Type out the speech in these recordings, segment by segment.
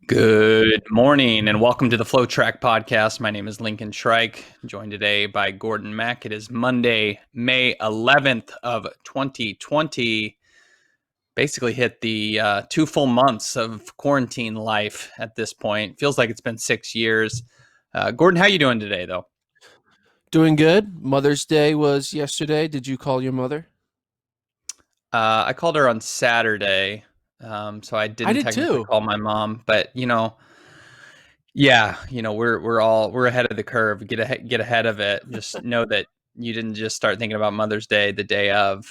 Good morning and welcome to the FloTrack podcast. My name is Lincoln Shrike, joined today by Gordon Mack. It is Monday, May 11th of 2020. Basically hit the 2 full months of quarantine life at this point. Feels like it's been 6 years. Gordon, how you doing today, though? Doing good. Mother's Day was yesterday. Did you call your mother? I called her on Saturday, so I I didn't did technically too. call my mom, but yeah, we're ahead of the curve. Get ahead of it. Just know that you didn't just start thinking about Mother's Day the day of.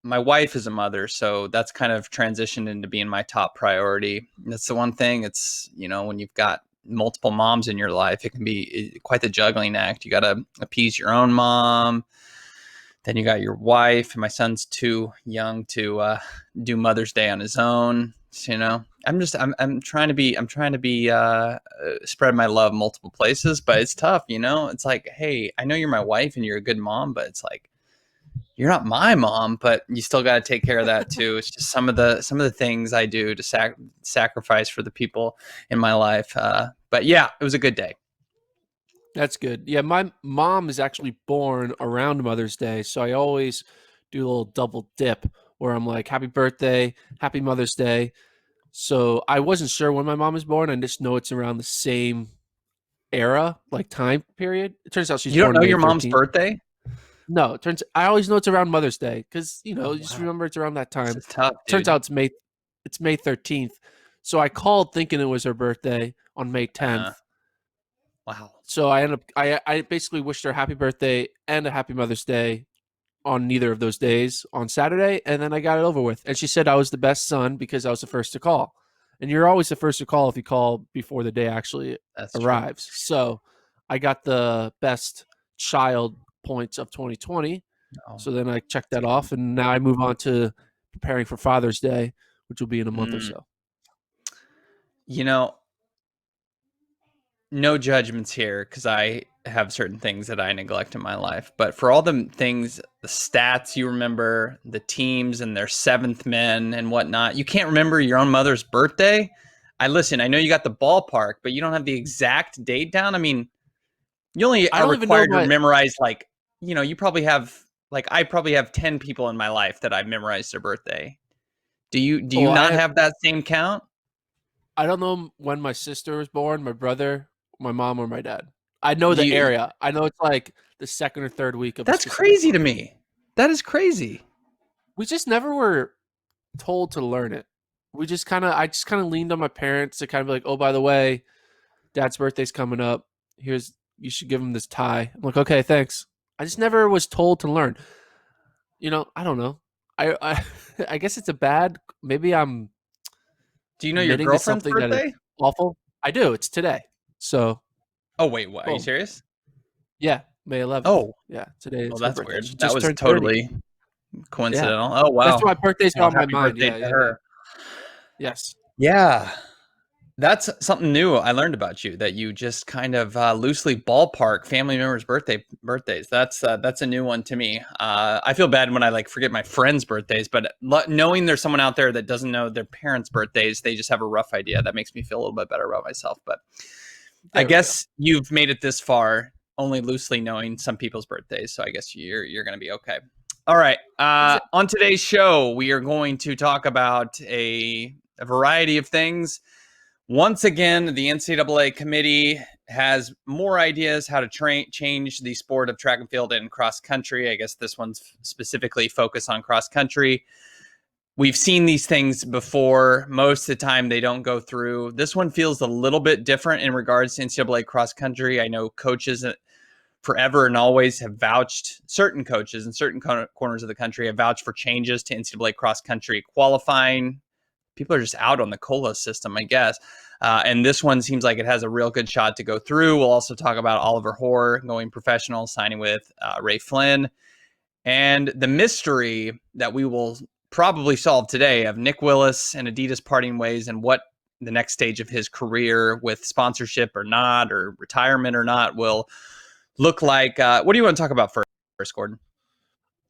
My wife is a mother, so that's kind of transitioned into being my top priority. That's the one thing. It's when you've got multiple moms in your life, it can be quite the juggling act. You got to appease your own mom, then you got your wife, and my son's too young to do Mother's Day on his own. So, I'm trying to be spread my love multiple places, but it's tough. It's like, hey, I know you're my wife and you're a good mom, but it's like you're not my mom, but you still got to take care of that too. It's just some of the things I do to sacrifice for the people in my life. But yeah, it was a good day. That's good. Yeah, my mom is actually born around Mother's Day, so I always do a little double dip where I'm like, "Happy birthday, Happy Mother's Day." So I wasn't sure when my mom was born. I just know it's around the same era, like time period. It turns out she's You don't born know May your mom's 13th. birthday? No, I always know it's around Mother's Day because Oh you just wow, remember it's around that this time. is tough, Turns dude. out it's May 13th. So I called thinking it was her birthday on May Uh, 10th. wow. So I end up I basically wished her happy birthday and a happy Mother's Day on neither of those days on Saturday, and then I got it over with. And she said I was the best son because I was the first to call. And you're always the first to call if you call before the day actually That's true. arrives. So I got the best child points of 2020. Oh, So then I checked that's that good. off, and now I move on to preparing for Father's Day, which will be in a month or Mm. so. You know, no judgments here because I have certain things that I neglect in my life. But for all the things, the stats you remember, the teams and their seventh men and whatnot, you can't remember your own mother's birthday. I know you got the ballpark, but you don't have the exact date down. I mean, you only I are don't even know required to my memorize you probably have I probably have 10 people in my life that I've memorized their birthday. Do you well, not have that same count? I don't know when my sister was born, my brother, my mom, or my dad. I know Do the you area. I know it's like the second or third week of a That's specific crazy to month. me. That is crazy. We just never were told to learn it. I just kind of leaned on my parents to kind of be like, oh, by the way, dad's birthday's coming up. You should give him this tie. I'm like, okay, thanks. I just never was told to learn. I don't know. I I guess it's a bad. Maybe I'm Do you know your admitting to girlfriend's something that is birthday? awful. I do. It's today. So Oh, wait, what? Are you boom. serious? Yeah, May 11th. Oh, Yeah, today well, is her that's birthday. She weird. That just was turned 30. totally Yeah. coincidental. Oh, That's wow. why birthdays are Well, on my happy mind. birthday Yeah, to yeah, yeah. her. Yes. Yeah. That's something new I learned about you, that you just kind of loosely ballpark family members' birthdays. That's a new one to me. I feel bad when I forget my friends' birthdays, but knowing there's someone out there that doesn't know their parents' birthdays, they just have a rough idea. That makes me feel a little bit better about myself. But I There we go. guess you've made it this far, only loosely knowing some people's birthdays. So I guess you're going to be okay. All right. Exactly. On today's show, we are going to talk about a variety of things. Once again, the NCAA committee has more ideas how to change the sport of track and field and cross country. I guess this one's specifically focused on cross country. We've seen these things before. Most of the time, they don't go through. This one feels a little bit different in regards to NCAA cross country. I know coaches forever and always have vouched, certain coaches in certain corners of the country have vouched for changes to NCAA cross country qualifying. People are just out on the COLA system, I guess. And this one seems like it has a real good shot to go through. We'll also talk about Oliver Hoare going professional, signing with Ray Flynn, and the mystery that we will probably solve today of Nick Willis and Adidas parting ways, and what the next stage of his career with sponsorship or not, or retirement or not, will look like. What do you want to talk about first, Gordon?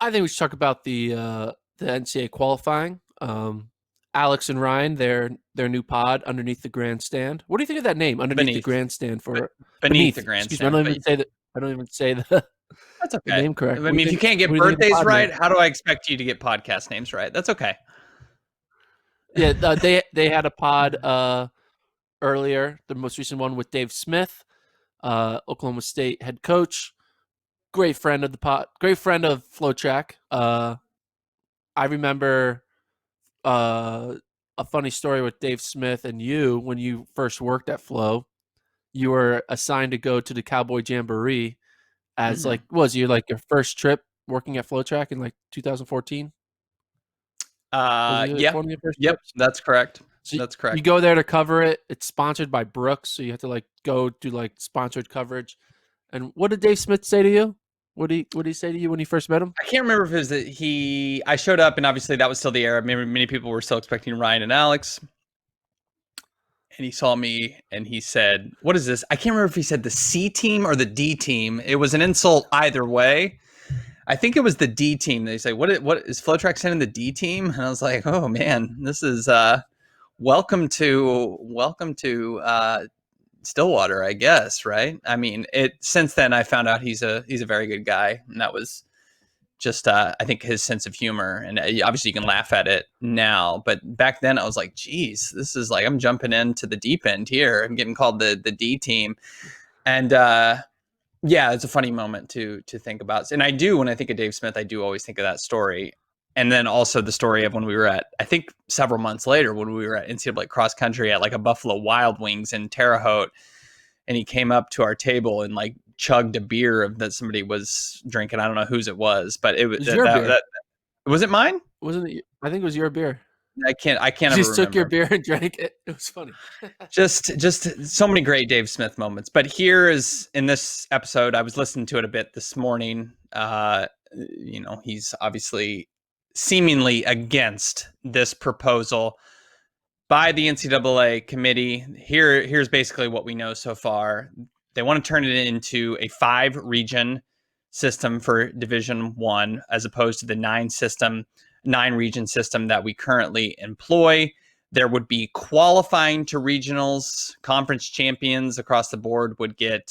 I think we should talk about the NCAA qualifying. Alex and Ryan, their new pod, Underneath the Grandstand. What do you think of that name, Underneath the Beneath. Grandstand? For Beneath the Excuse me, I grandstand. don't But even say that. I don't even say the that's the okay. name correct. I mean, if you can't What get do you think of the birthdays pod name? right, how do I expect you to get podcast names right? That's okay. Yeah, they had a pod earlier, the most recent one with Dave Smith, Oklahoma State head coach, great friend of the pod, great friend of FloTrack. I remember a funny story with Dave Smith and you when you first worked at Flow. You were assigned to go to the Cowboy Jamboree as Mhm. like was you like your first trip working at FloTrack in like 2014? Was it like Yeah. one of your first Yep. trips? That's correct. So That's you correct. go there to cover it. It's sponsored by Brooks, so you have to like go do like sponsored coverage. And what did Dave Smith say to you? What did he say to you when you first met him? I can't remember if it was that I showed up, and obviously that was still the era. Maybe many people were still expecting Ryan and Alex. And he saw me and he said, "What is this?" I can't remember if he said the C team or the D team. It was an insult either way. I think it was the D team. They say, what is FloTrack sending the D team?" And I was like, "Oh man, this is welcome to Stillwater, I guess, right?" I mean, it since then I found out he's a very good guy, and that was just I think his sense of humor, and obviously you can laugh at it now, but back then I was like, geez, this is like I'm jumping into the deep end here. I'm getting called the D team, and yeah, it's a funny moment to think about. And I do, when I think of Dave Smith, I do always think of that story. And then also the story of when we were at, I think several months later, when we were at NCAA cross country at like a Buffalo Wild Wings in Terre Haute, and he came up to our table and like chugged a beer that somebody was drinking. I don't know whose it was, but it was It was your beer. that was it mine? Wasn't it? I think it was your beer. I can't You ever just took your remember. beer and drank it. It was funny. Just so many great Dave Smith moments. But here is in this episode, I was listening to it a bit this morning. He's obviously seemingly against this proposal by the NCAA committee. Here's basically what we know so far. They want to turn it into a 5-region system for Division One, as opposed to the 9-region system that we currently employ. There would be qualifying to regionals. Conference champions across the board would get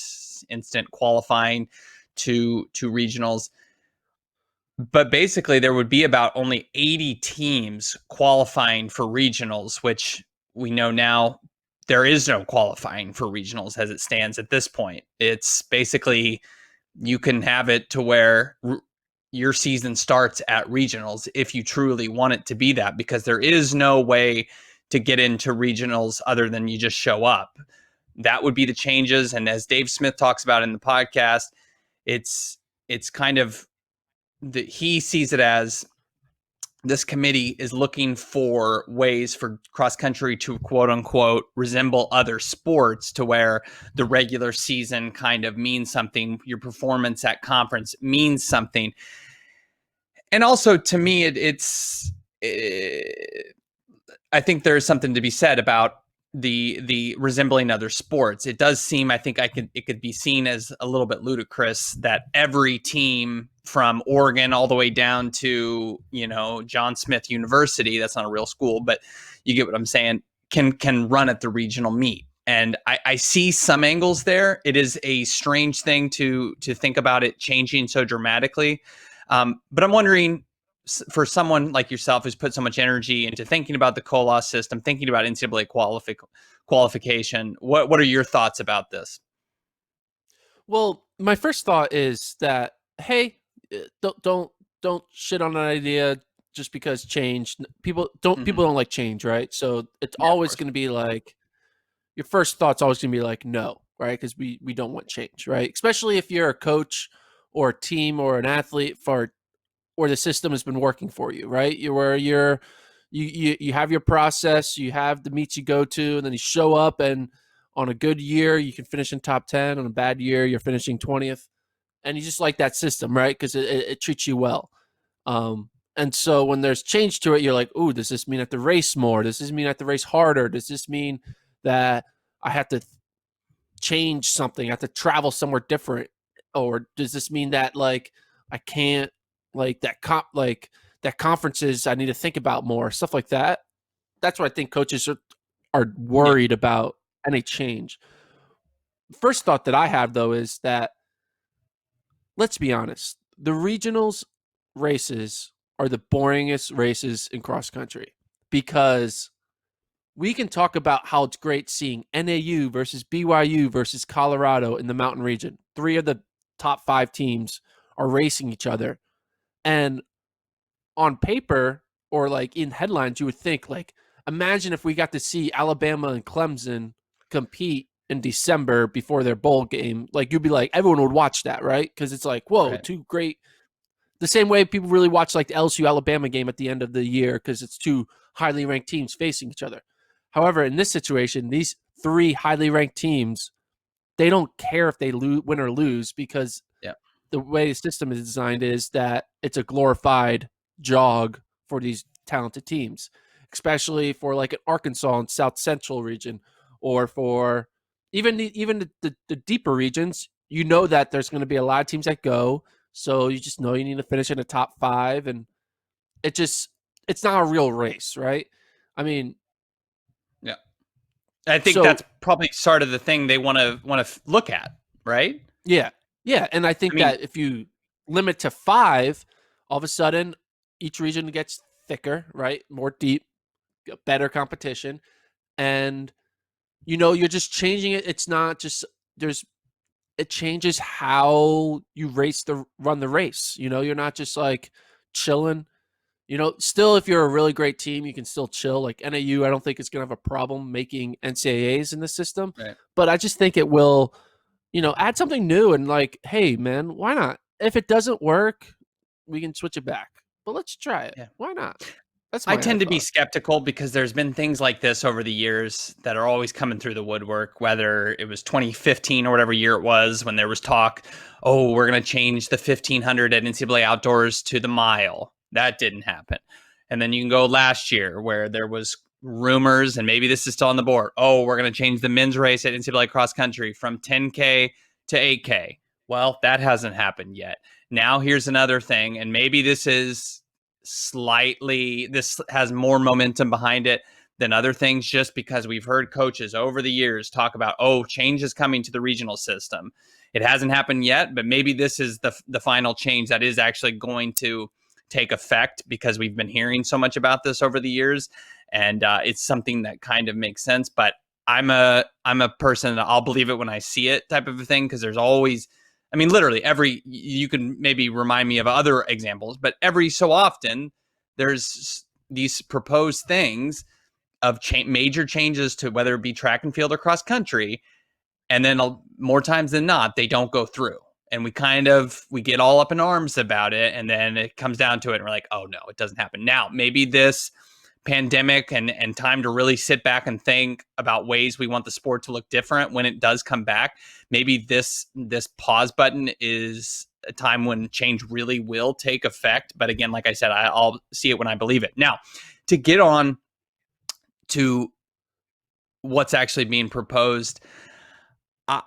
instant qualifying to regionals. But basically, there would be about only 80 teams qualifying for regionals, which we know now there is no qualifying for regionals as it stands at this point. It's basically you can have it to where your season starts at regionals if you truly want it to be that, because there is no way to get into regionals other than you just show up. That would be the changes. And as Dave Smith talks about in the podcast, it's kind of that he sees it as this committee is looking for ways for cross country to quote unquote resemble other sports, to where the regular season kind of means something, your performance at conference means something. And also to me, I think there's something to be said about the resembling other sports. It does seem, I think it could be seen as a little bit ludicrous that every team from Oregon all the way down to, John Smith University, that's not a real school, but you get what I'm saying, can run at the regional meet. And I see some angles there. It is a strange thing to think about it changing so dramatically. But I'm wondering, for someone like yourself who's put so much energy into thinking about the COLAS system, thinking about NCAA qualification, what are your thoughts about this? Well, my first thought is that hey, don't shit on an idea just because change. People don't like change, right? So it's Yeah, of always course. going to be like your first thought's always going to be like no, right? Because we don't want change, right? Especially if you're a coach or a team or an athlete for or the system has been working for you, right? You have your process, you have the meets you go to, and then you show up, and on a good year you can finish in top 10. On a bad year you're finishing 20th, and you just like that system, right? Because it treats you well. And so when there's change to it, you're like, ooh, does this mean I have to race more? Does this mean I have to race harder? Does this mean that I have to change something? I have to travel somewhere different? Or does this mean that like I can't like that conferences I need to think about more, stuff like that? that's what I think coaches are Yeah. worried about any change. First thought that I have though is that, let's be honest, the regionals races are the boringest races in cross country, because we can talk about how it's great seeing NAU versus BYU versus Colorado in the mountain region. Three of the top 5 teams are racing each other. And on paper, or like in headlines, you would think, like, imagine if we got to see Alabama and Clemson compete in December before their bowl game. Like, you'd be like, everyone would watch that, right? Because it's like, whoa, Right. two great. The same way people really watch like the LSU Alabama game at the end of the year because it's two highly ranked teams facing each other. However, in this situation, these 3 highly ranked teams, they don't care if they win or lose, because Yeah. the way the system is designed is that it's a glorified jog for these talented teams, especially for like an Arkansas and South Central region, or for even the deeper regions. You know that there's going to be a lot of teams that go, so you just know you need to finish in the top 5, and it's not a real race, right? I mean, Yeah. I think that's so probably sort of the thing they want to look at, right? yeah, yeah, and I I think mean, that if you limit to 5, all of a sudden each region gets thicker, right? More deep, better competition, and you're just changing it. It's not just there's it changes how you run the race. You're not just like chilling. Still, if you're a really great team, you can still chill. Like NAU, I don't think it's gonna have a problem making NCAAs in the system, right. but I just think it will, add something new, and like, hey man, why not? If it doesn't work, we can switch it back. But let's try it. Yeah. Why not? That's I my tend to be thought. skeptical because there's been things like this over the years that are always coming through the woodwork, whether it was 2015 or whatever year it was when there was talk, oh, we're going to change the 1500 at NCAA Outdoors to the mile. That didn't happen. And then you can go last year where there was rumors, and maybe this is still on the board. Oh, we're going to change the men's race at NCAA cross country from 10K to 8K. Well, that hasn't happened yet. Now here's another thing, and maybe this has more momentum behind it than other things, just because we've heard coaches over the years talk about, oh, change is coming to the regional system. It hasn't happened yet, but maybe this is the final change that is actually going to take effect, because we've been hearing so much about this over the years, and it's something that kind of makes sense. But I'm a person that I'll believe it when I see it type of a thing, because there's always, I mean, literally you can maybe remind me of other examples, but every so often there's these proposed things of major changes to whether it be track and field or cross country. And then more times than not, they don't go through. And we get all up in arms about it. And then it comes down to it and we're like, oh no, it doesn't happen. Now, maybe this pandemic and time to really sit back and think about ways we want the sport to look different when it does come back. Maybe this pause button is a time when change really will take effect. But again, like I said, I'll see it when I believe it. Now, to get on to what's actually being proposed, I,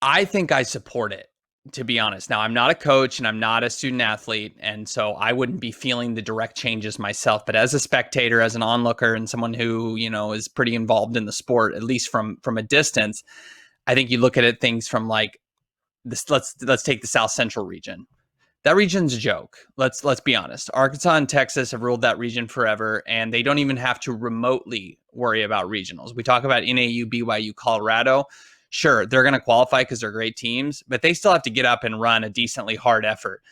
I think I support it, to be honest. Now, I'm not a coach and I'm not a student athlete, and so I wouldn't be feeling the direct changes myself. But as a spectator, as an onlooker, and someone who is pretty involved in the sport, at least from a distance, I think you look at it things from like this. Let's take the South Central region. That region's a joke. Let's be honest. Arkansas and Texas have ruled that region forever, and they don't even have to remotely worry about regionals. We talk about NAU, BYU, Colorado. Sure, they're going to qualify because they're great teams, but they still have to get up and run a decently hard effort.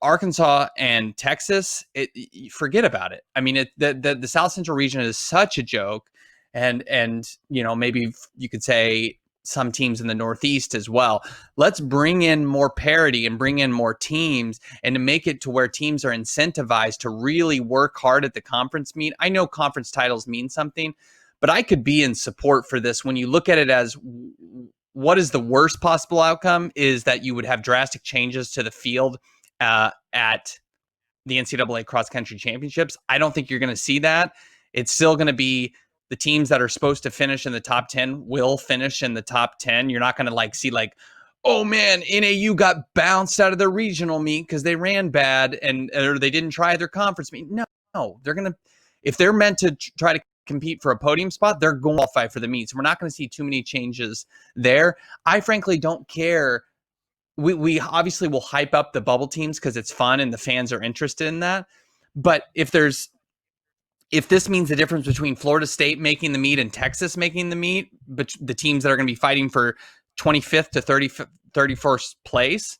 Arkansas and Texas, forget about it. I mean, the South Central region is such a joke, and maybe you could say some teams in the Northeast as well. Let's bring in more parity and bring in more teams, and to make it to where teams are incentivized to really work hard at the conference meet. I know conference titles mean something, but I could be in support for this when you look at it as what is the worst possible outcome is that you would have drastic changes to the field at the NCAA cross country championships. I don't think you're going to see that. It's still going to be the teams that are supposed to finish in the top 10 will finish in the top 10. You're not going to see oh man, NAU got bounced out of their regional meet because they ran bad or they didn't try their conference meet. No, they're going to, if they're meant to try to compete for a podium spot, they're going to qualify for the meets. We're not going to see too many changes there. I frankly don't care. We obviously will hype up the bubble teams because it's fun and the fans are interested in that. But if this means the difference between Florida State making the meet and Texas making the meet, but the teams that are going to be fighting for 25th to 31st place,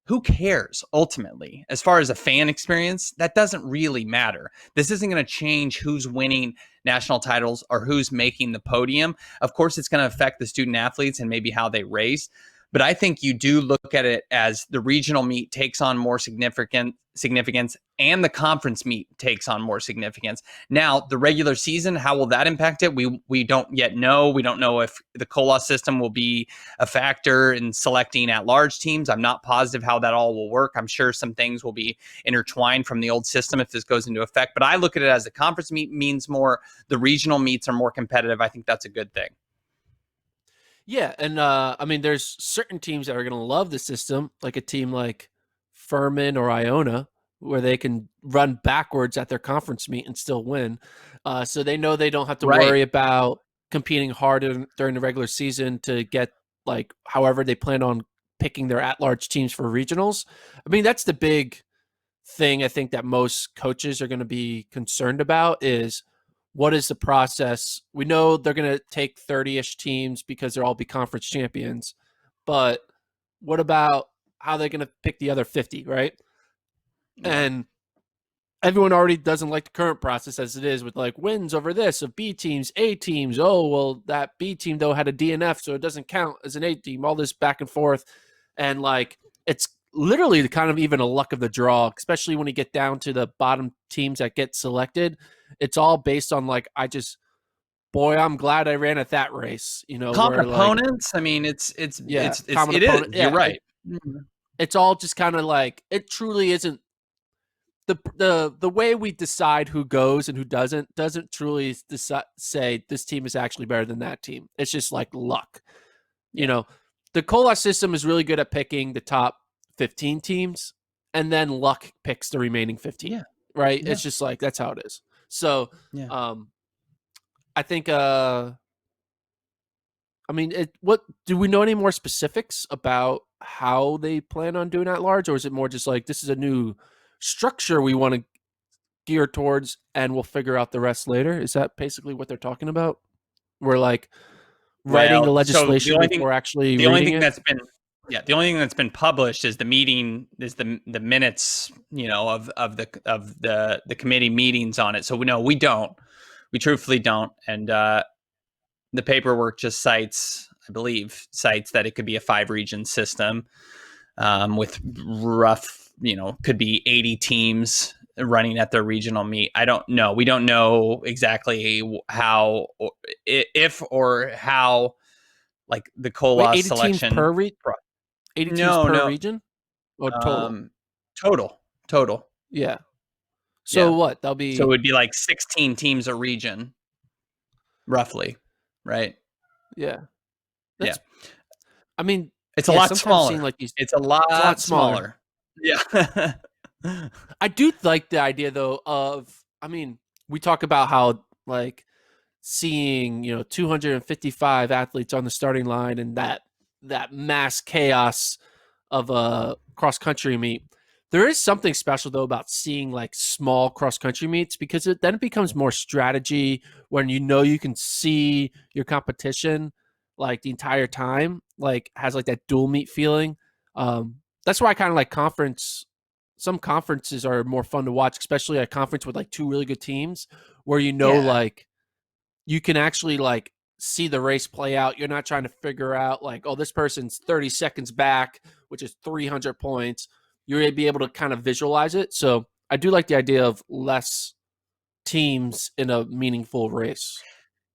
who cares ultimately? As far as a fan experience, that doesn't really matter. This isn't going to change who's winning national titles or who's making the podium. Of course, it's going to affect the student athletes and maybe how they race. But I think you do look at it as the regional meet takes on more significance and the conference meet takes on more significance. Now, the regular season, how will that impact it? We don't yet know. We don't know if the COLA system will be a factor in selecting at-large teams. I'm not positive how that all will work. I'm sure some things will be intertwined from the old system if this goes into effect. But I look at it as the conference meet means more. The regional meets are more competitive. I think that's a good thing. Yeah, and I mean, there's certain teams that are going to love the system, like a team like Furman or Iona, where they can run backwards at their conference meet and still win. So they know they don't have to worry about competing hard during the regular season to get like however they plan on picking their at-large teams for regionals. I mean, that's the big thing I think that most coaches are going to be concerned about is what is the process? We know they're going to take 30-ish teams because they'll all be conference champions, but what about how they're going to pick the other 50, right? Yeah. And everyone already doesn't like the current process as it is with like wins over this of B teams, A teams. Oh, well, that B team, though, had a DNF, so it doesn't count as an A team, all this back and forth. And like, it's literally kind of even a luck of the draw, especially when you get down to the bottom teams that get selected. It's all based on like, I'm glad I ran at that race. You know, common where, opponents. Like, I mean, it is. You're right. It's all just kind of like it truly isn't the way we decide who goes and who doesn't truly say this team is actually better than that team. It's just like luck. You know, the COLA system is really good at picking the top 15 teams, and then luck picks the remaining 15. Yeah. Right? Yeah. It's just like that's how it is. So, I think I mean, what do we know any more specifics about how they plan on doing at large, or is it more just like this is a new structure we want to gear towards and we'll figure out the rest later? Is that basically what they're talking about? We're like writing the legislation before actually the only thing it? the only thing that's been published is the minutes, you know, of the committee meetings on it. So we truthfully don't. And the paperwork just cites that it could be a 5-region system with rough, you know, could be 80 teams running at their regional meet. I don't know. We don't know exactly how, or if or how, like the COLA 80 selection teams per 80 teams per region or total? Total. Yeah. So what? That'll be so it would be like 16 teams a region, roughly, right? Yeah. Yeah. I mean, it's a lot smaller. Like it's a lot smaller. Yeah. I do like the idea though of, I mean, we talk about how like seeing, you know, 255 athletes on the starting line and that mass chaos of a cross country meet. There is something special though about seeing like small cross country meets because then it becomes more strategy when you know you can see your competition like the entire time, like has like that dual meet feeling. That's why I kind of like some conferences are more fun to watch, especially a conference with like 2 really good teams where like you can actually like see the race play out. You're not trying to figure out like, oh, this person's 30 seconds back, which is 300 points. You're going to be able to kind of visualize it. So I do like the idea of less teams in a meaningful race.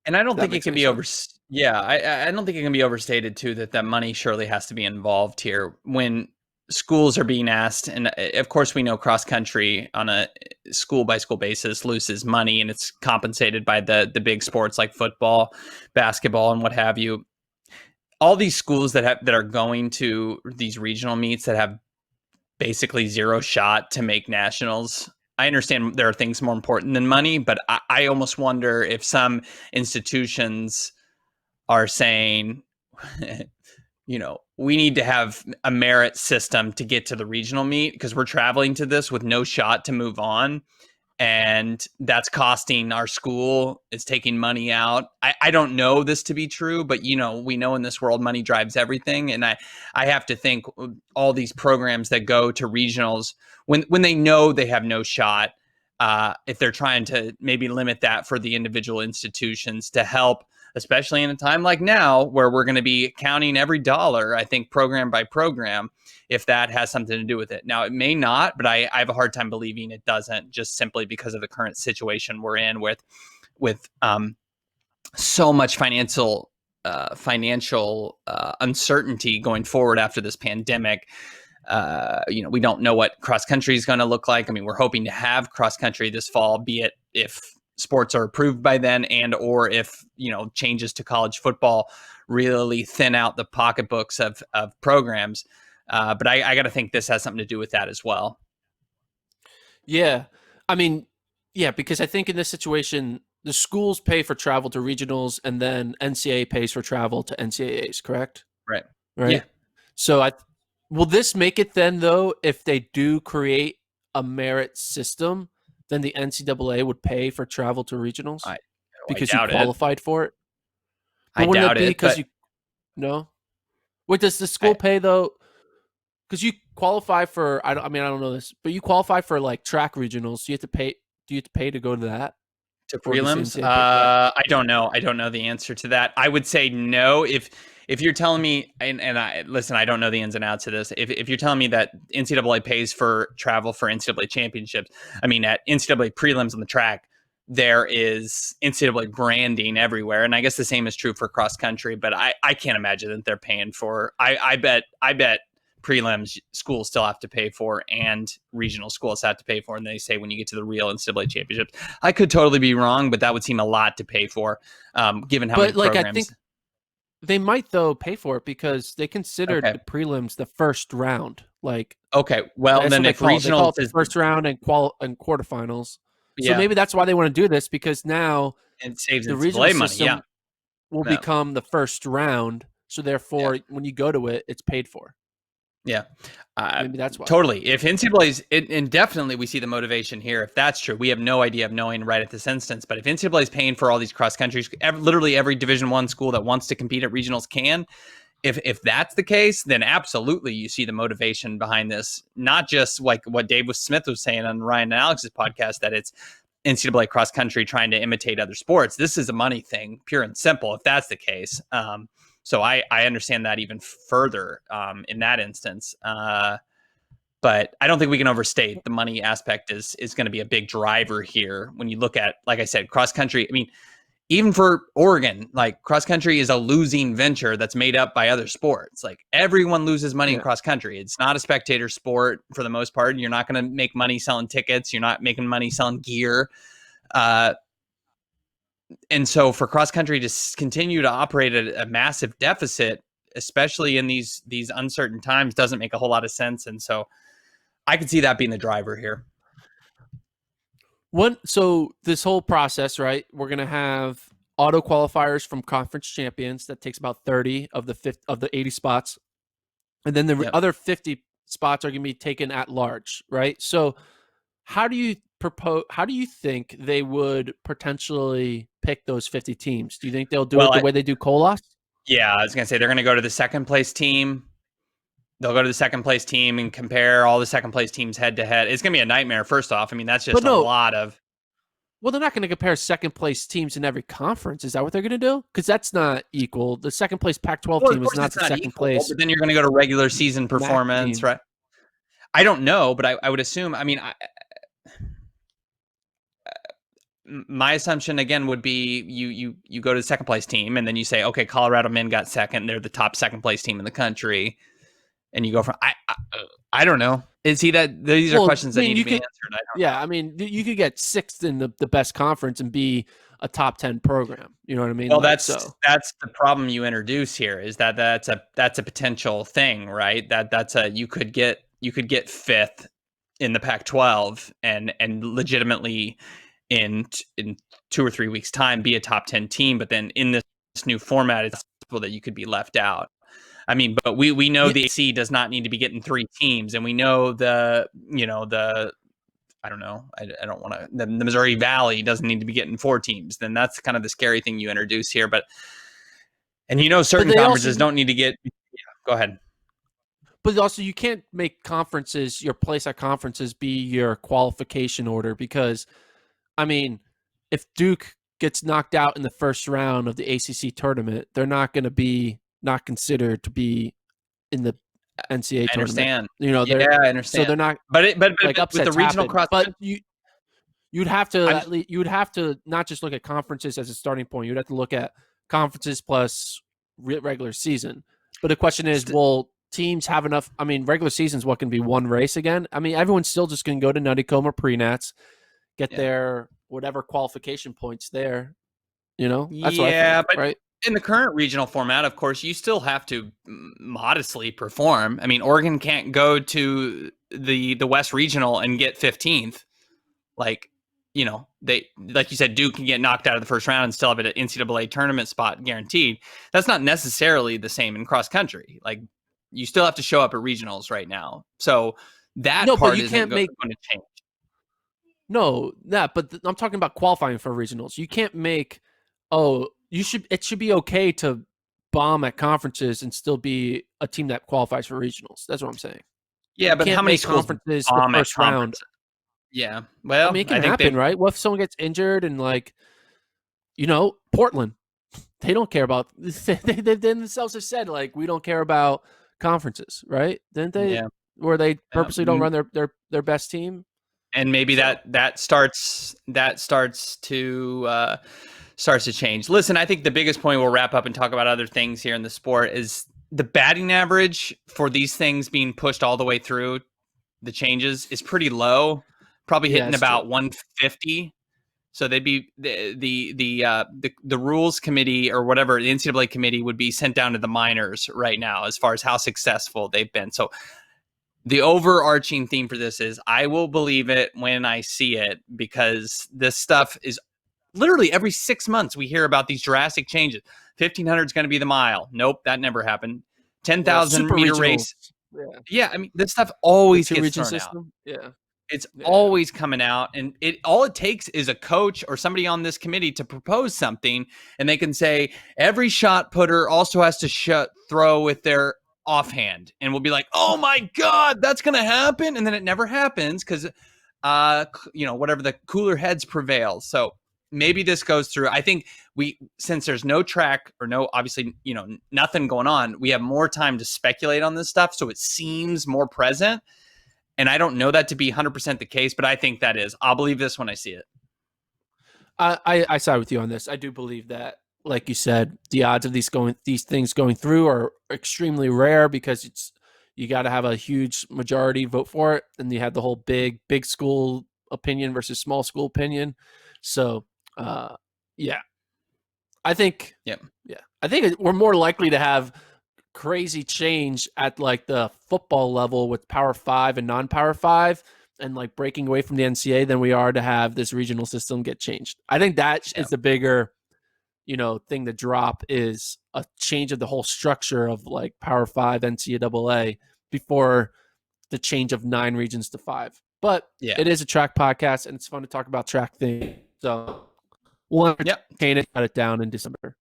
And I don't think it can be I don't think it can be overstated too that money surely has to be involved here when schools are being asked. And of course, we know cross country on a school by school basis loses money, and it's compensated by the big sports like football, basketball, and what have you. All these schools that are going to these regional meets that have basically zero shot to make nationals, I understand there are things more important than money, but I almost wonder if some institutions are saying, we need to have a merit system to get to the regional meet because we're traveling to this with no shot to move on. And that's costing our school. It's taking money out. I don't know this to be true, but we know in this world money drives everything. And I have to think all these programs that go to regionals when they know they have no shot, if they're trying to maybe limit that for the individual institutions to help, especially in a time like now where we're going to be counting every dollar, I think program by program, if that has something to do with it. Now, it may not, but I have a hard time believing it doesn't, just simply because of the current situation we're in with so much financial uncertainty going forward after this pandemic. We don't know what cross country is going to look like. I mean, we're hoping to have cross country this fall, be it if sports are approved by then and or if changes to college football really thin out the pocketbooks of programs. But I got to think this has something to do with that as well. Yeah. I mean, yeah, because I think in this situation, the schools pay for travel to regionals and then NCAA pays for travel to NCAAs, correct? Right. Right. Yeah. So will this make it then, though, if they do create a merit system, then the NCAA would pay for travel to regionals because you qualified for it? But wouldn't it be because you no? Wait, does the school pay though? Because you qualify for I don't know this, but you qualify for like track regionals. So you have to pay. Do you have to pay to go to that? To prelims? I don't know. I don't know the answer to that. I would say no. If you're telling me, and I listen, I don't know the ins and outs of this. If you're telling me that NCAA pays for travel for NCAA championships, I mean, at NCAA prelims on the track, there is NCAA branding everywhere, and I guess the same is true for cross country. But I can't imagine that they're paying for. I bet prelims schools still have to pay for and regional schools have to pay for, and they say when you get to the real NCAA championships. I could totally be wrong, but that would seem a lot to pay for, given how many programs. I think they might though pay for it because they considered the prelims the first round. Okay, well then if regional is first round and quarterfinals, so maybe that's why they want to do this, because now it saves the regional system money. Will become the first round, so therefore when you go to it, it's paid for. Yeah, maybe that's why. Totally. If NCAA's, and definitely we see the motivation here. If that's true, we have no idea of knowing right at this instance. But if NCAA's paying for all these cross countries, literally every Division I school that wants to compete at regionals can. If that's the case, then absolutely you see the motivation behind this. Not just like what Dave Smith was saying on Ryan and Alex's podcast, that it's NCAA cross country trying to imitate other sports. This is a money thing, pure and simple. If that's the case. So I understand that even further in that instance. But I don't think we can overstate the money aspect is going to be a big driver here. When you look at, like I said, cross country, I mean, even for Oregon, like cross country is a losing venture that's made up by other sports. Like everyone loses money in cross country. It's not a spectator sport for the most part. You're not going to make money selling tickets. You're not making money selling gear. And so for cross country to continue to operate at a massive deficit, especially in these uncertain times, doesn't make a whole lot of sense. And so I could see that being the driver here. So this whole process, right? We're going to have auto qualifiers from conference champions. That takes about 30 of the 80 spots. And then the other 50 spots are going to be taken at large, right? So how do you think they would potentially pick those 50 teams? Do you think they'll do it the way they do Colas? Yeah, I was going to say they're going to go to the second place team. They'll go to the second place team and compare all the second place teams head to head. It's going to be a nightmare, first off. I mean, that's just a lot of... Well, they're not going to compare second place teams in every conference. Is that what they're going to do? Because that's not equal. The second place Pac-12 team is not the second place. But then you're going to go to regular season performance, right? I don't know, but I would assume... I mean, my assumption again would be you go to the second place team and then you say, okay, Colorado men got second. They're the top second place team in the country. And you go from, I don't know. These are questions that need to be answered. I mean, you could get sixth in the best conference and be a top 10 program. You know what I mean? Well, that's the problem you introduce here, is that's a potential thing, right? You could get fifth in the Pac-12 and legitimately in 2 or 3 weeks time be a top 10 team, but then in this new format it's possible that you could be left out. I mean, but we know Yeah, the AC does not need to be getting 3 teams, and we know the I don't know, I don't want to, the Missouri Valley doesn't need to be getting 4 teams. Then that's kind of the scary thing you introduce here. But certain conferences don't need to get. Yeah, go ahead. But also, you can't make conferences, your place at conferences, be your qualification order because, I mean, if Duke gets knocked out in the first round of the ACC tournament, they're not going to be not considered to be in the NCAA I tournament. understand. Yeah, I understand. So they're not. But like with the upsets regional happen. cross, But you'd have to not just look at conferences as a starting point. You'd have to look at conferences plus regular season. But the question is, will teams have enough? I mean, regular season's what can be one race again. I mean, everyone's still just going to go to Nuttycombe or Pre-Nats, get their whatever qualification points there. That's what I think, but right? in the current regional format, of course, you still have to modestly perform. I mean, Oregon can't go to the West Regional and get 15th. Like, they, like you said, Duke can get knocked out of the first round and still have an NCAA tournament spot guaranteed. That's not necessarily the same in cross country. Like, you still have to show up at regionals right now. So that part isn't going to change. No, but I'm talking about qualifying for regionals. You can't make, it should be okay to bomb at conferences and still be a team that qualifies for regionals. That's what I'm saying. Yeah, but how many schools conferences bomb the first round? Yeah, well, I mean, it can happen, right? What if someone gets injured and Portland, they don't care about. They themselves have said we don't care about conferences, right? Didn't they? Yeah. Where they purposely don't run their best team. And maybe that starts to change. Listen, I think the biggest point, we'll wrap up and talk about other things here in the sport, is the batting average for these things being pushed all the way through the changes is pretty low, probably hitting about 150. So they'd be the rules committee or whatever, the NCAA committee would be sent down to the minors right now as far as how successful they've been. So the overarching theme for this is I will believe it when I see it, because this stuff is literally every 6 months we hear about these drastic changes. 1,500 is going to be the mile. Nope, that never happened. 10,000 meter race. Yeah, I mean, this stuff always gets thrown out. Yeah. It's always coming out, and all it takes is a coach or somebody on this committee to propose something, and they can say every shot putter also has to throw with their offhand, and we'll be like, oh my God, that's going to happen. And then it never happens because, whatever, the cooler heads prevail. So maybe this goes through. I think since there's no track or obviously, nothing going on, we have more time to speculate on this stuff. So it seems more present. And I don't know that to be 100% the case, but I think that is. I'll believe this when I see it. I side with you on this. I do believe that, like you said, the odds of these things going through are extremely rare because you got to have a huge majority vote for it, and you have the whole big school opinion versus small school opinion. So, yeah, I think, I think we're more likely to have crazy change at the football level with Power 5 and non-Power 5 and breaking away from the NCAA than we are to have this regional system get changed. I think that is the bigger thing to drop, is a change of the whole structure of Power 5 NCAA before the change of 9 regions to 5. But it is a track podcast, and it's fun to talk about track things. So we'll entertain it, cut it down in December.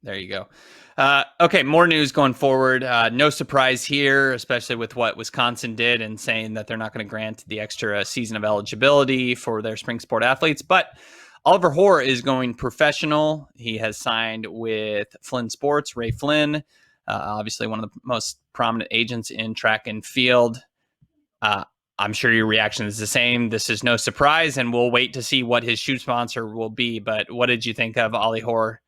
There you go. Okay, more news going forward. No surprise here, especially with what Wisconsin did and saying that they're not going to grant the extra season of eligibility for their spring sport athletes. But Ollie Hoare is going professional. He has signed with Flynn Sports, Ray Flynn, obviously one of the most prominent agents in track and field. I'm sure your reaction is the same. This is no surprise, and we'll wait to see what his shoe sponsor will be. But what did you think of Ollie Hoare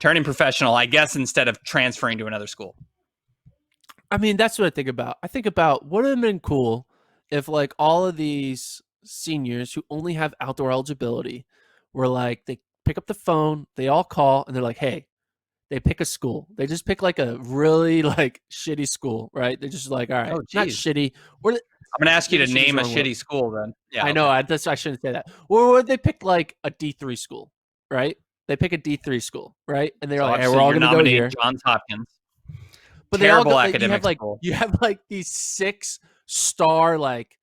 turning professional, I guess, instead of transferring to another school? I mean, that's what I think about. I think about what would have been cool if all of these seniors who only have outdoor eligibility were they pick up the phone, they all call, and they're like, hey, They pick a school. They just pick like a really like shitty school, right? They're just like, all right, Oh, not geez. shitty. Or I'm going to ask you maybe to shitty's name the a wrong word. shitty school then. Yeah. I Okay. know. I shouldn't say that. Or they pick like a D3 school, right? They pick a D3 school, right? And they're So like, hey, we're obviously all you're going to go nominating here. Johns Hopkins. But they all Terrible go. academic school. You have like these 6-star like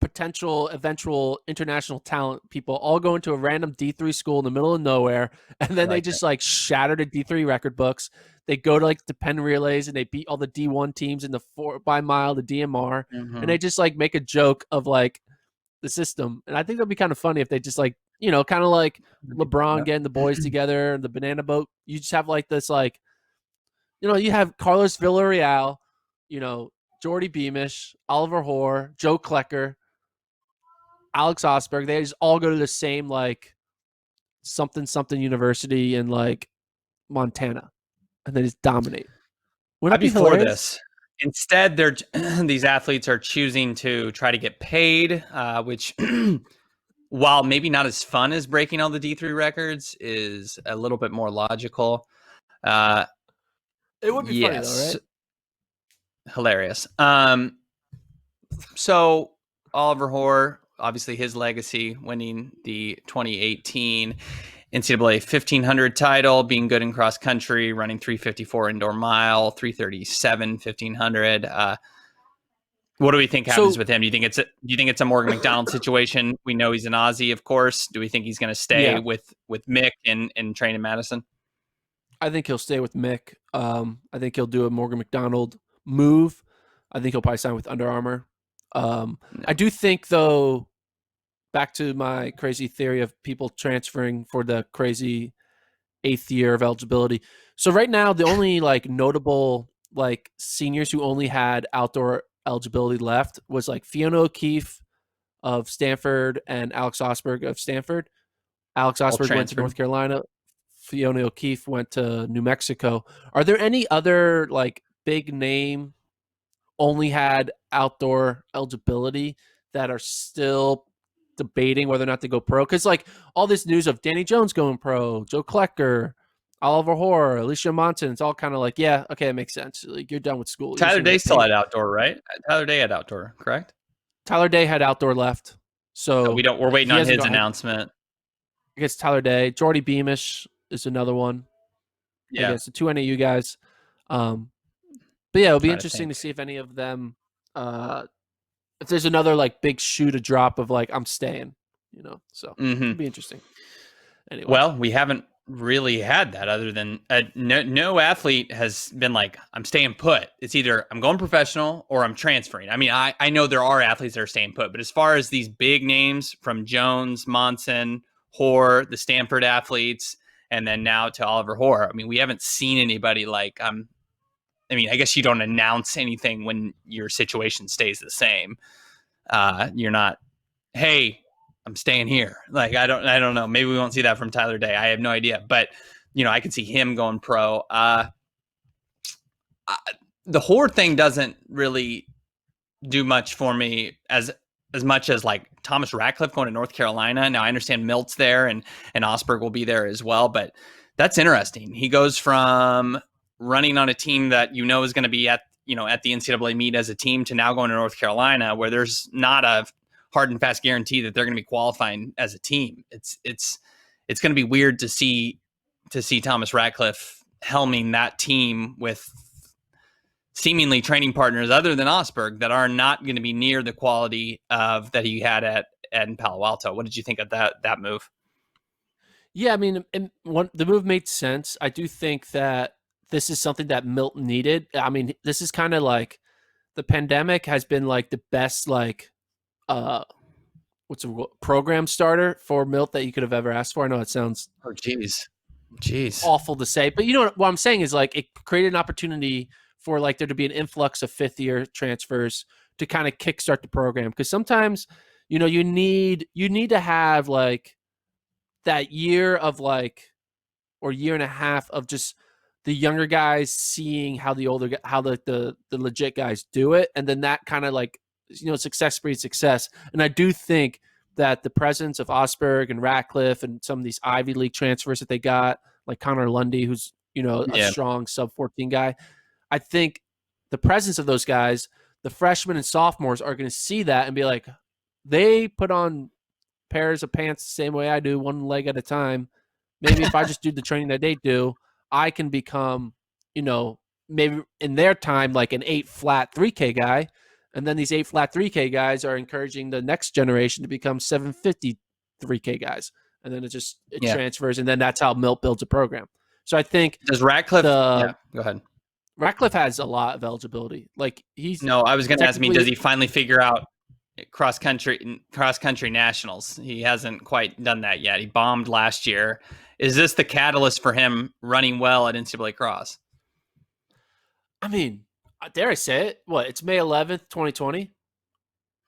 potential eventual international talent people all go into a random D3 school in the middle of nowhere, and I then they like it. just like shatter the D3 record books. They go to like the pen relays and they beat all the D1 teams in the 4x mile, the DMR, and they just like make a joke of like the system. And I think that'd be kind of funny if they just like, kind of like LeBron getting the boys together, the banana boat. You just have like this like, you have Carlos Villarreal, Jordy Beamish, Oliver Hoare, Joe Klecker, Alex Osberg. They just all go to the same like something university in like Montana, and they just dominate. Wouldn't I'd it be be for hilarious? this. Instead, they're these athletes are choosing to try to get paid, which, while maybe not as fun as breaking all the D3 records, is a little bit more logical. It would be funny though, Yes, right? hilarious. So Oliver Hoare, obviously his legacy, winning the 2018 NCAA 1500 title, being good in cross country, running 354 indoor mile, 337 1500. What do we think happens So with him? Do you think it's a Morgan McDonald situation? We know he's an Aussie, of course. Do we think he's going to stay yeah, with Mick and train in Madison? I think he'll stay with Mick. I think he'll do a Morgan McDonald move. I think he'll probably sign with Under Armour. No. I do think though, back to my crazy theory of people transferring for the crazy 8th year of eligibility. So right now, the only like notable like seniors who only had outdoor eligibility left was like Fiona O'Keefe of Stanford and Alex Osberg of Stanford. Alex All Osberg went to transferred. North Carolina. Fiona O'Keefe went to New Mexico. Are there any other like big name only had outdoor eligibility that are still debating whether or not to go pro? Because like all this news of Danny Jones going pro, Joe Klecker, Oliver Hoare, Alicia Monson, it's all kind of like, yeah, okay, it makes sense. Like you're done with school. You're just Tyler gonna Day get still paid. had outdoor, right? Tyler Day had outdoor, correct? Tyler Day had outdoor left. So So we're waiting he on hasn't his gone. announcement. I guess Tyler Day. Jordy Beamish is another one. I Yeah, guess the two NAU guys. But yeah, it'll be trying to interesting think. to see if any of them, if there's another like big shoe to drop of like I'm staying, So it'll be interesting. Anyway, Well, we haven't really had that other than no athlete has been like, I'm staying put. It's either I'm going professional or I'm transferring. I mean, I know there are athletes that are staying put, but as far as these big names from Jones, Monson, Hoare, the Stanford athletes, and then now to Oliver Hoare, I mean, we haven't seen anybody like, I mean, I guess you don't announce anything when your situation stays the same. You're not, hey, I'm staying here. Like I don't know. Maybe we won't see that from Tyler Day. I have no idea. But I could see him going pro. The Hoare thing doesn't really do much for me as much as like Thomas Ratcliffe going to North Carolina. Now I understand Milt's there and Osberg will be there as well, but that's interesting. He goes from running on a team that is going to be at the NCAA meet as a team to now going to North Carolina, where there's not a hard and fast guarantee that they're going to be qualifying as a team. It's going to be weird to see Thomas Ratcliffe helming that team with seemingly training partners other than Osberg that are not going to be near the quality of that he had at in Palo Alto. What did you think of that move? yeah, I mean, the move made sense. I do think that this is something that Milt needed. I mean, this is kind of like the pandemic has been like the best like what's a program starter for Milt that you could have ever asked for. I know it sounds Jeez. awful to say, but you know what I'm saying is like it created an opportunity for like there to be an influx of 5th-year transfers to kind of kickstart the program, because sometimes you need to have like that year of like or year and a half of just the younger guys seeing how the legit guys do it, and then that kind of like success breeds success. And I do think that the presence of Osberg and Ratcliffe and some of these Ivy League transfers that they got, like Connor Lundy, who's, a Yeah. strong sub 14 guy. I think the presence of those guys, the freshmen and sophomores are going to see that and be like, they put on pairs of pants the same way I do, one leg at a time. Maybe if I just do the training that they do, I can become, maybe in their time, like an 8 flat 3K guy. And then these 8 flat 3K guys are encouraging the next generation to become 750 3K guys. And then it Yeah. transfers. And then that's how Milt builds a program. So I think Does Ratcliffe? the Yeah, go ahead. Ratcliffe has a lot of eligibility. Like No, I was going to ask me, does technically, he finally figure out cross country nationals? He hasn't quite done that yet. He bombed last year. Is this the catalyst for him running well at NCAA cross? I mean, dare I say it? What? It's May 11th, 2020.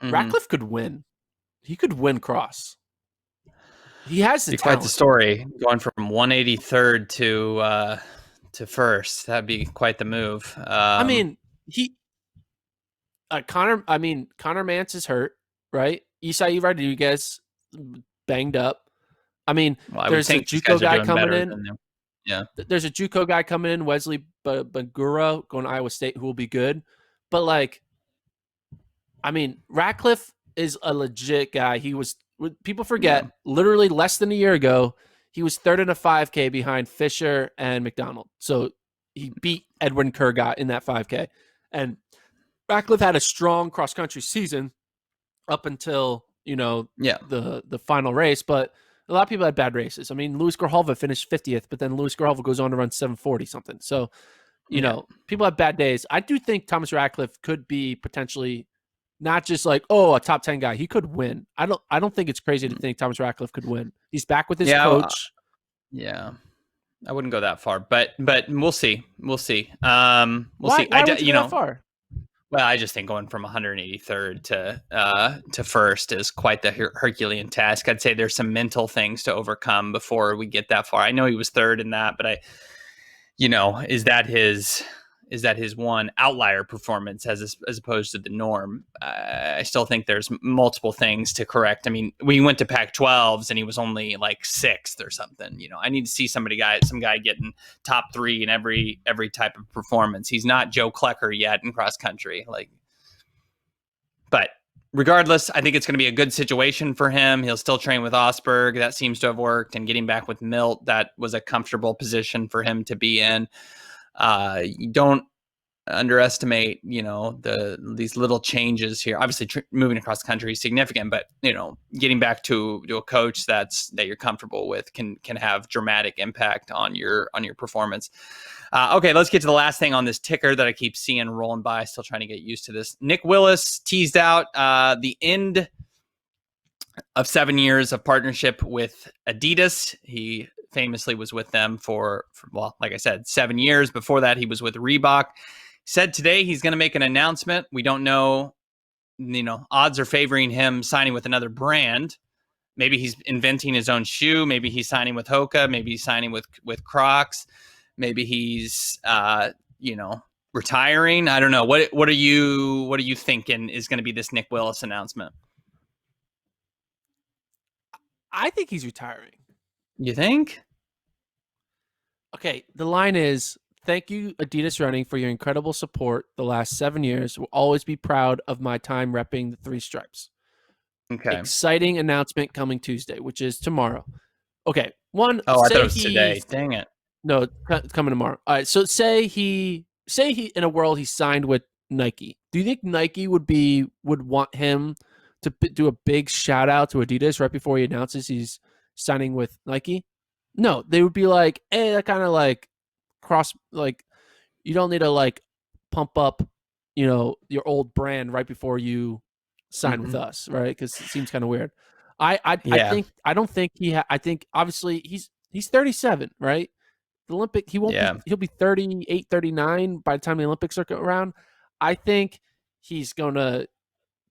Ratcliffe could win. He could win cross. He has the Be talent. quite the story, going from 183rd to first. That'd be quite the move. I mean, Connor Mance is hurt, right? Isai Rodriguez banged up. I mean, well, there's a JUCO guy coming in. Yeah. There's a JUCO guy coming in, Wesley Bagura, going to Iowa State, who will be good. But like, I mean, Ratcliffe is a legit guy. He was, people forget, literally less than a year ago, he was third in a 5K behind Fisher and McDonald. So he beat Edwin Kurgat in that 5K. And Ratcliffe had a strong cross-country season up until, the final race. But a lot of people had bad races. I mean, Luis Grijalva finished 50th, but then Luis Grijalva goes on to run 740 something. So, people have bad days. I do think Thomas Ratcliffe could be potentially not just like, a top 10 guy. He could win. I don't think it's crazy to think Thomas Ratcliffe could win. He's back with his coach. I wouldn't go that far, but we'll see. We'll see. Why would you go that far? Well, I just think going from 183rd to first is quite the Herculean task. I'd say there's some mental things to overcome before we get that far. I know he was third in that, but is that his one outlier performance as opposed to the norm? I still think there's multiple things to correct. I mean, we went to Pac-12s and he was only like 6th or something. I need to see some guy getting top 3 in every type of performance. He's not Joe Klecker yet in cross country. But regardless, I think it's going to be a good situation for him. He'll still train with Osberg. That seems to have worked. And getting back with Milt, that was a comfortable position for him to be in. You don't underestimate, these little changes here. Obviously, moving across the country is significant, but getting back to a coach that you're comfortable with can have dramatic impact on your performance. Okay, let's get to the last thing on this ticker that I keep seeing rolling by. Still trying to get used to this. Nick Willis teased out the end of 7 years of partnership with Adidas. He famously was with them for like I said, 7 years. Before that, he was with Reebok. He said today he's going to make an announcement. We don't know, odds are favoring him signing with another brand. Maybe he's inventing his own shoe. Maybe he's signing with Hoka. Maybe he's signing with Crocs. Maybe he's, retiring. I don't know. What are you thinking is going to be this Nick Willis announcement? I think he's retiring. You think? Okay, the line is, thank you, Adidas Running, for your incredible support the last 7 years. Will always be proud of my time repping the 3 stripes. Okay. Exciting announcement coming Tuesday, which is tomorrow. Okay, one. Oh, I thought it was today. Dang it. No, it's coming tomorrow. All right, so say he in a world he signed with Nike. Do you think Nike would want him to do a big shout out to Adidas right before he announces he's signing with Nike? No, they would be like, hey, that kind of like cross, like, you don't need to like pump up, your old brand right before you sign with us, right? Because it seems kind of weird. I think obviously he's 37, right? The Olympic, he'll be 38, 39 by the time the Olympics are around. I think he's going to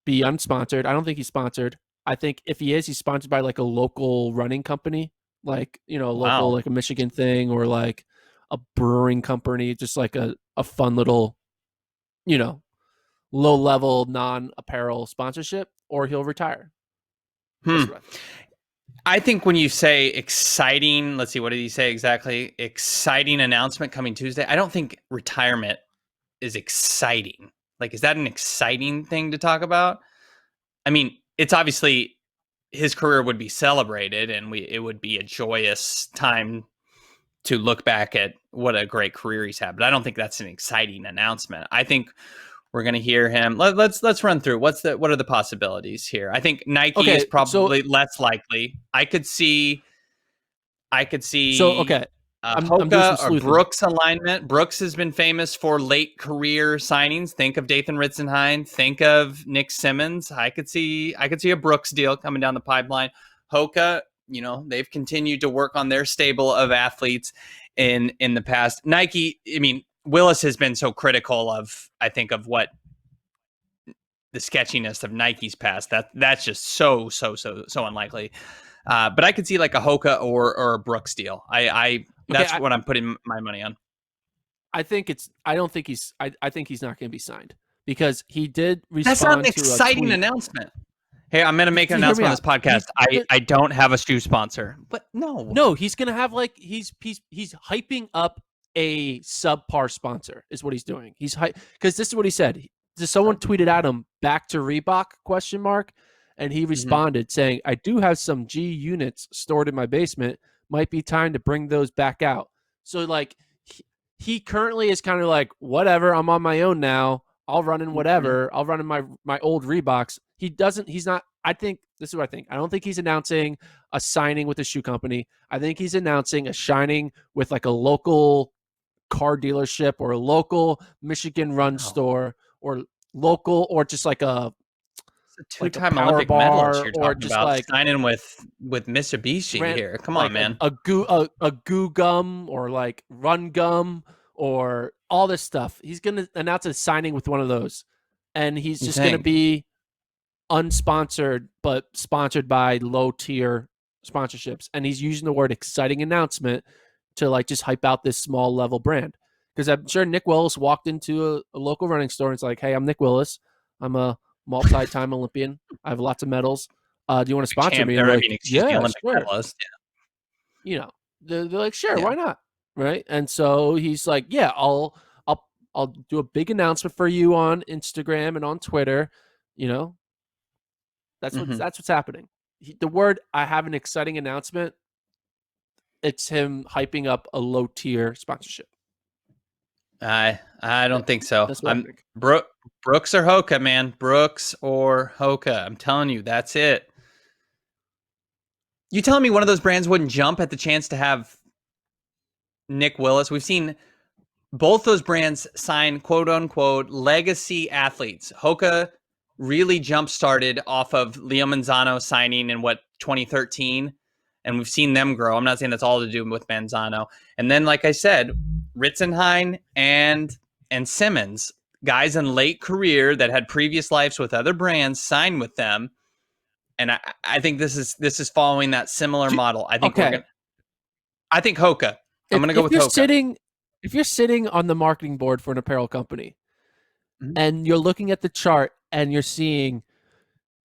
be unsponsored. I don't think he's sponsored. I think if he is, he's sponsored by like a local running company, like, local, like a Michigan thing, or like a brewing company, just like a fun little, low level non-apparel sponsorship, or he'll retire. I think when you say exciting, let's see, what did he say exactly? Exciting announcement coming Tuesday. I don't think retirement is exciting. Like, is that an exciting thing to talk about? I mean, it's obviously his career would be celebrated, and it would be a joyous time to look back at what a great career he's had. But I don't think that's an exciting announcement. I think we're going to hear him. Let's run through what are the possibilities here. I think Nike is Okay, so probably less likely. I could so see okay, I'm doing some Hoka or sleuthing. Brooks alignment. Brooks has been famous for late career signings. Think of Dathan Ritzenheim. Think of Nick Simmons. I could see a Brooks deal coming down the pipeline. Hoka, they've continued to work on their stable of athletes in the past. Nike, I mean, Willis has been so critical of, I think, of what the sketchiness of Nike's past. That's just so unlikely. But I could see like a Hoka or a Brooks deal. I Okay, that's what I'm putting my money on. I think it's. I don't think he's. I think he's not going to be signed because he did That's not an respond to a exciting tweet. announcement. Hey, I'm going to make an Hear me announcement on out. this podcast. I don't have a shoe sponsor. But No, he's going to have like he's hyping up a subpar sponsor is what he's doing. He's because this is what he said. Someone tweeted at him back to Reebok ? And he responded saying, "I do have some G units stored in my basement. Might be time to bring those back out." So like he currently is kind of like, whatever, I'm on my own now. I'll run in whatever. I'll run in my old Reeboks. He's not, I think, this is what I think. I don't think he's announcing a signing with a shoe company. I think he's announcing a signing with like a local car dealership or a local Michigan run store or local or just like a two-time power Olympic medalist bar you're or talking just about like signing with Mitsubishi here. Come on, like man. a goo gum or like run gum or all this stuff. He's gonna announce a signing with one of those, and he's You just gonna think? be unsponsored but sponsored by low tier sponsorships, and he's using the word exciting announcement to like just hype out this small level brand. Because I'm sure Nick Willis walked into a local running store and it's like, "Hey, I'm Nick Willis. I'm a multi-time Olympian. I have lots of medals. Do you want to sponsor Champ, me?" And or they're I like, mean, excuse me, "Yeah, Olympic sure." medalist. You know, they're like, "Sure, Yeah. why not?" Right? And so he's like, "Yeah, I'll do a big announcement for you on Instagram and on Twitter." You know, that's what's happening. The word "I have an exciting announcement." It's him hyping up a low tier sponsorship. I don't think so. That's what I think. Brooks or Hoka, man. Brooks or Hoka. I'm telling you, that's it. You telling me one of those brands wouldn't jump at the chance to have Nick Willis? We've seen both those brands sign quote unquote legacy athletes. Hoka really jump started off of Leo Manzano signing in 2013, and we've seen them grow. I'm not saying that's all to do with Manzano. And then, like I said, Ritzenheim and Simmons, guys in late career that had previous lives with other brands, signed with them. And I think this is following that similar model. I think Okay. I think Hoka. I'm gonna go with Hoka. If you're sitting on the marketing board for an apparel company Mhm. and you're looking at the chart and you're seeing,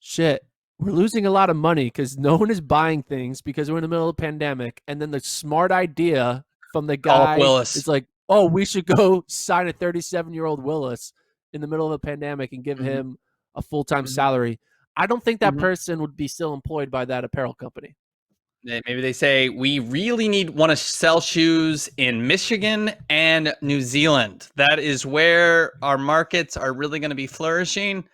shit, we're losing a lot of money because no one is buying things because we're in the middle of a pandemic. And then the smart idea from the Call up guy Willis. is like, oh, we should go sign a 37-year-old Willis in the middle of a pandemic and give him a full-time salary. I don't think that person would be still employed by that apparel company. Maybe they say we really want to sell shoes in Michigan and New Zealand. That is where our markets are really going to be flourishing.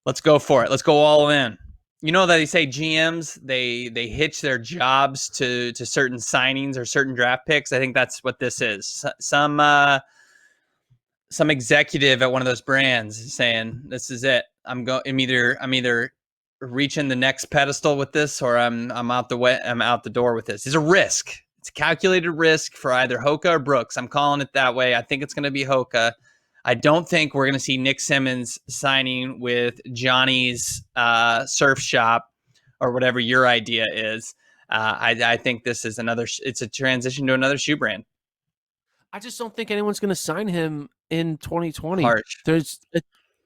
Let's go for it. Let's go all in. You know that they say GMs they hitch their jobs to certain signings or certain draft picks. I think that's what this is. Some executive at one of those brands is saying, "This is it. I'm either reaching the next pedestal with this, or I'm out the door with this." It's a risk. It's a calculated risk for either Hoka or Brooks. I'm calling it that way. I think it's going to be Hoka. I don't think we're going to see Nick Simmons signing with Johnny's surf shop or whatever your idea is. I think this is it's a transition to another shoe brand. I just don't think anyone's going to sign him in 2020. Harsh. There's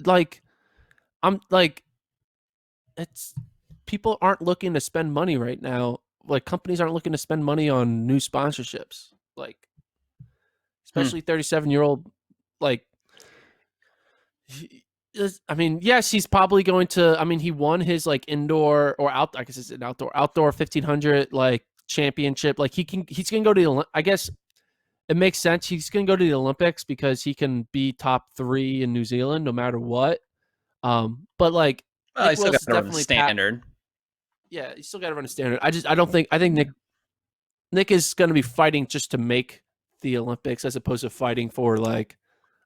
like, I'm like, it's people aren't looking to spend money right now. Like companies aren't looking to spend money on new sponsorships. Like especially 37-year-old. Like, I mean, yes, he's probably going to. I mean, he won his like indoor or out. I guess it's an outdoor 1500 like championship. Like he's gonna go to the. I guess it makes sense. He's gonna go to the Olympics because he can be top 3 in New Zealand no matter what. But like Well, Nick you still Willis got is to run the definitely standard. yeah, you still got to run a standard. I don't think. I think Nick is going to be fighting just to make the Olympics as opposed to fighting for like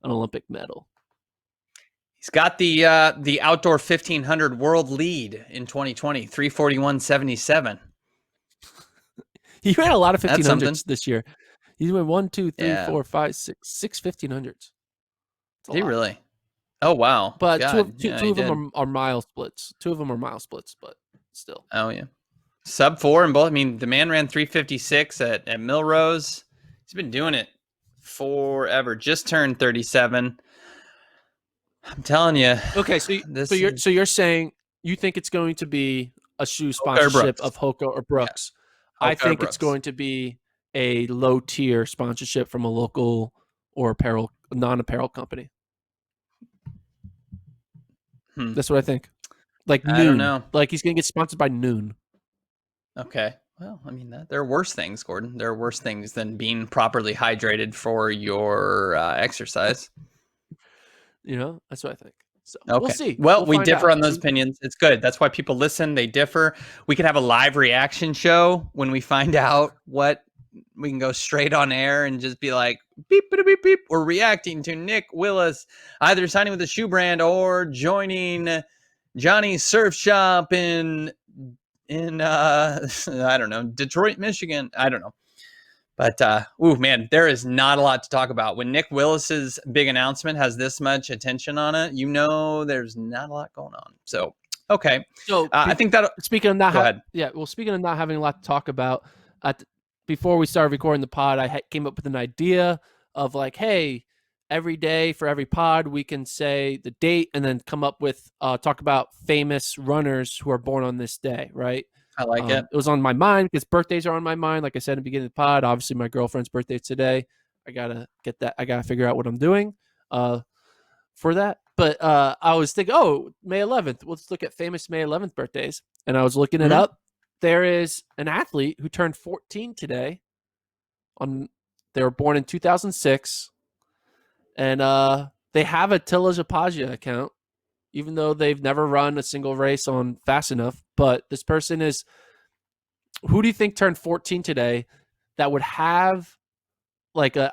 an Olympic medal. He's got the outdoor 1500 world lead in 2020, 341.77. He ran a lot of That's something. 1500s this year. He went 1, 2, 3, Yeah. 4, 5, 6 1500s. Did he really? Oh wow! But God, two of them are mile splits. 2 of them are mile splits, but still. Oh yeah, sub 4 in both. I mean, the man ran 356 at Millrose. He's been doing it forever. Just turned 37. I'm telling you. Okay, so you're saying you think it's going to be a shoe sponsorship of Hoka or Brooks. Yeah. I think it's going to be a low tier sponsorship from a local or non-apparel company. That's what I think. Like Noon. I don't know. Like he's going to get sponsored by Noon. Okay. Well, I mean, there are worse things, Gordon. There are worse things than being properly hydrated for your exercise. You know, that's what I think. So okay. We'll see. Well, we differ on those opinions. It's good. That's why people listen. They differ. We could have a live reaction show when we find out what we can go straight on air and just be like, beep, beep, beep, beep. We're reacting to Nick Willis, either signing with the shoe brand or joining Johnny's Surf Shop in I don't know, Detroit, Michigan. I don't know. But, man, there is not a lot to talk about. When Nick Willis's big announcement has this much attention on it, there's not a lot going on. So, okay. So I think that speaking of not, speaking of not having a lot to talk about, before we started recording the pod, I came up with an idea of like, hey, every day for every pod, we can say the date and then come up with talk about famous runners who are born on this day, right? I like it. It was on my mind because birthdays are on my mind. Like I said in the beginning of the pod, obviously my girlfriend's birthday today. I gotta get that. I gotta figure out what I'm doing for that. But I was thinking, May 11th. Let's look at famous May 11th birthdays. And I was looking it up. There is an athlete who turned 14 today. They were born in 2006, and they have a Tilla Zapagia account, even though they've never run a single race on Fast Enough. But this person is, who do you think turned 14 today that would have like that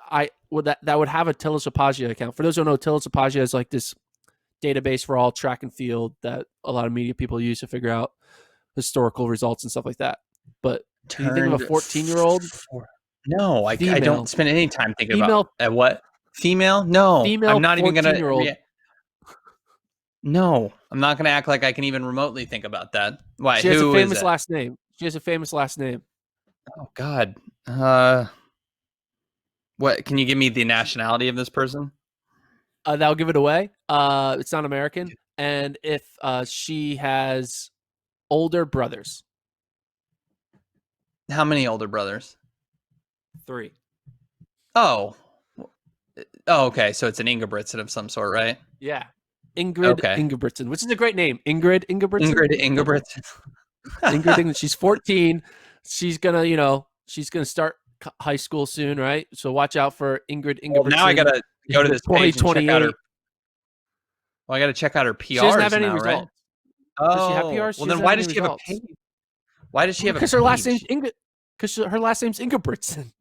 would have a Tilla Zapagia account? For those who don't know, Tilla Zapagia is like this database for all track and field that a lot of media people use to figure out historical results and stuff like that. But do you think of a 14-year-old? No, I don't spend any time thinking about what? Female? No, I'm not even going to. No, I'm not going to act like I can even remotely think about that. Why? She has a famous last name. She has a famous last name. Oh, God. What? Can you give me the nationality of this person? That'll give it away. It's not American. And if she has older brothers. How many older brothers? 3. Oh, okay. So it's an Ingebrigtsen of some sort, right? Yeah. Ingrid Ingebrigtsen, which is a great name. Ingrid Ingebrigtsen. Ingrid Ingebrigtsen. Ingrid, she's 14. She's gonna start high school soon, right? So watch out for Ingrid Ingebrigtsen. Well, now I gotta go to this page and check out her. Well, I gotta check out her PRs. She doesn't have any now, results. Right? Does she have PRs? Well, then why does she have a page? Why does she have a page? Because her last name's Ingrid. Because her last name's Ingebrigtsen.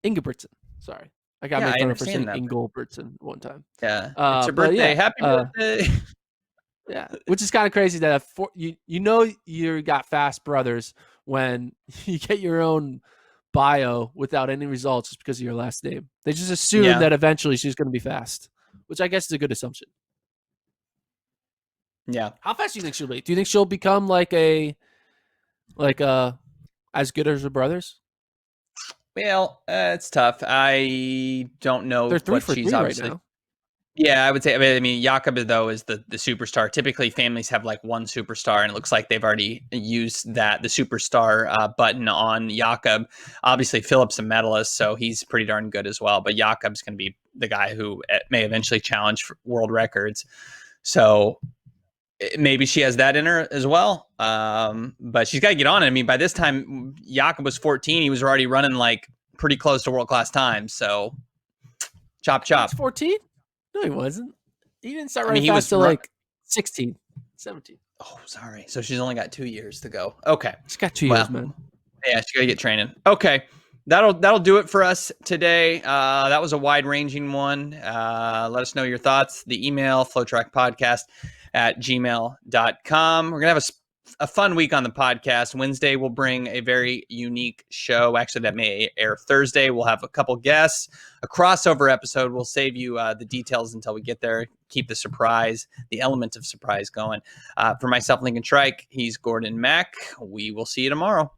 Ingebrigtsen. Sorry. I got made fun of for saying Ingebrigtsen one time. Yeah. It's your birthday. Happy birthday. Yeah. Which is kind of crazy that you got fast brothers when you get your own bio without any results just because of your last name. They just assume that eventually she's going to be fast, which I guess is a good assumption. Yeah. How fast do you think she'll be? Do you think she'll become like as good as her brothers? Well, it's tough. I don't know. They're 3 for 3 right now. Yeah, I would say. I mean, Jakob though is the superstar. Typically, families have like one superstar, and it looks like they've already used the superstar button on Jakob. Obviously, Philip's a medalist, so he's pretty darn good as well. But Jakob's going to be the guy who may eventually challenge for world records. So maybe she has that in her as well. But she's got to get on it. I mean, by this time, Jakob was 14. He was already running like pretty close to world class times. So chop He's chop. 14? No, he wasn't. He didn't start I mean, running he was fast till like 16, 17. Oh, sorry. So she's only got 2 years to go. Okay. She's got 2 years, man. Yeah, she got to get training. Okay. That'll do it for us today. That was a wide ranging one. Let us know your thoughts. The email, flotrackpodcast@gmail.com. We're going to have a fun week on the podcast. Wednesday, we'll bring a very unique show. Actually, that may air Thursday. We'll have a couple guests, a crossover episode. We'll save you the details until we get there. Keep the surprise, the element of surprise going. For myself, Lincoln Shrike, he's Gordon Mack. We will see you tomorrow.